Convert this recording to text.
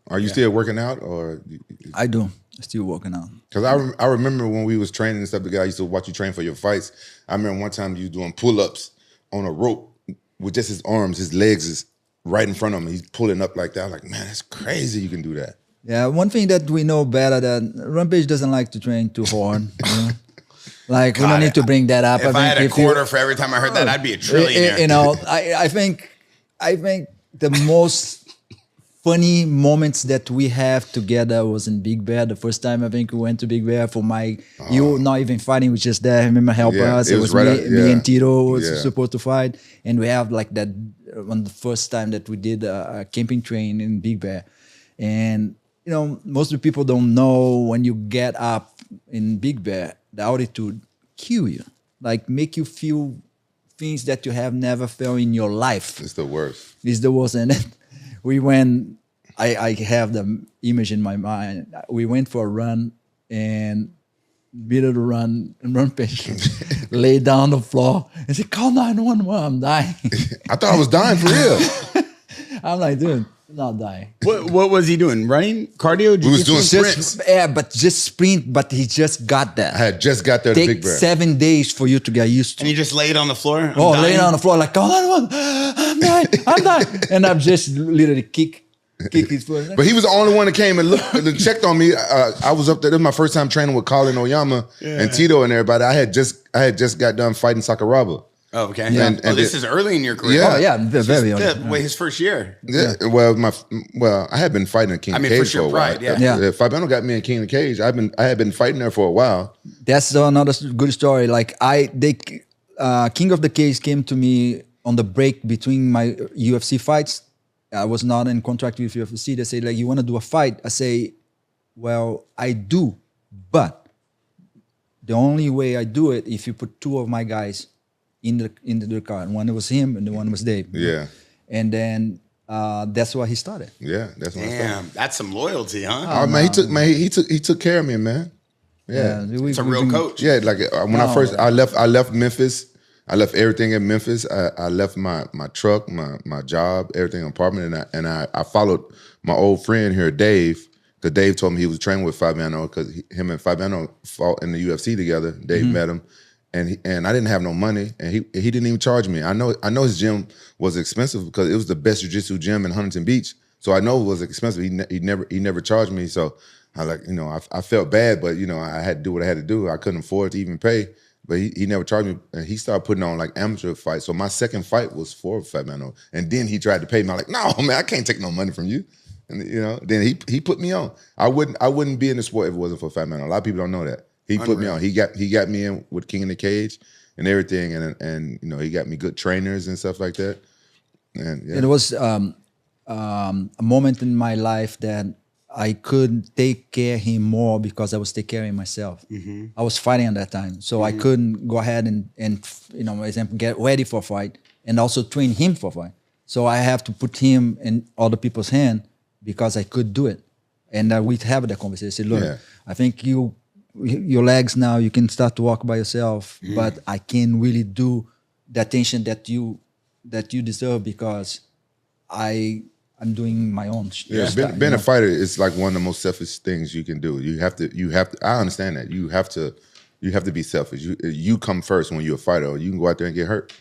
Are you still working out, or? I do. Still working out. Because I remember when we was training and stuff together, I used to watch you train for your fights. I remember one time you doing pull-ups on a rope with just his arms, his legs is right in front of him. He's pulling up like that. I'm like, man, that's crazy you can do that. Yeah, one thing that we know better that Rampage doesn't like to train too hard. You know? Like, we don't need to bring that up. If I had a quarter for every time I heard that, I'd be a trillionaire. You know, I think the most funny moments that we have together was in Big Bear. The first time I think we went to Big Bear for you not even fighting, was just there. I remember helping us. It was right me and Tito was supposed to fight. And we have like that on the first time that we did a camping train in Big Bear. And, you know, most of the people don't know when you get up in Big Bear, the altitude kill you. Like make you feel things that you have never felt in your life. It's the worst. It's the worst. And then we went, I have the image in my mind. We went for a run and middle of the run, and Rampage lay down on the floor and said, call 911, I'm dying. I thought I was dying for real. I'm like, dude, I'm not dying. What was he doing? Running? Cardio? We was doing sprints. But just sprint, but he just got that. I had just got there to Big Bear. 7 days for you to get used to. And you just laid on the floor? Laying on the floor like, call 911, I'm dying, I'm dying. And I'm just literally kick his foot. But he was the only one that came and looked and checked on me. I was up there. This was my first time training with Colin Oyama and Tito and everybody. I had just got done fighting Sakuraba. Oh, okay. Yeah. And this is early in your career. Yeah. Very early. Wait, his first year. Yeah. Well, I had been fighting in King of the Cage for a while. Yeah. Fabiano got me in King of the Cage. I had been fighting there for a while. That's another good story. Like King of the Cage came to me on the break between my UFC fights. I was not in contract with UFC. They say, like, you want to do a fight? I say, well, I do, but the only way I do it if you put two of my guys in the car. And one was him and the one was Dave. Yeah. And then that's why he started. Yeah, that's when I started. Damn, that's some loyalty, huh? Oh, man, he took care of me, man. Yeah. It's a real coach. Yeah, like when I left Memphis. I left everything in Memphis. I left my truck, my job, everything, apartment, and I followed my old friend here, Dave, because Dave told me he was training with Fabiano because him and Fabiano fought in the UFC together. Dave met him, and I didn't have no money, and he didn't even charge me. I know his gym was expensive because it was the best jiu-jitsu gym in Huntington Beach, so I know it was expensive. He never charged me, so I I felt bad, but I had to do what I had to do. I couldn't afford to even pay. But he never charged me, and he started putting on like amateur fights. So my second fight was for Fabiano, and then he tried to pay me. I'm like, no, man, I can't take no money from you. And then he put me on. I wouldn't be in the sport if it wasn't for Fabiano. A lot of people don't know that. He put me on. He got me in with King in the Cage and everything, and he got me good trainers and stuff like that. And it was a moment in my life that I could take care of him more because I was taking care of myself. I was fighting at that time. So I couldn't go ahead and example, get ready for a fight and also train him for a fight. So I have to put him in other people's hand because I could do it. And we'd have that conversation. Look, I think your legs now, you can start to walk by yourself, but I can't really do the attention that you deserve because I'm doing my own. Being a fighter is like one of the most selfish things you can do. You have to. I understand that. You have to be selfish. You come first when you're a fighter. Or you can go out there and get hurt.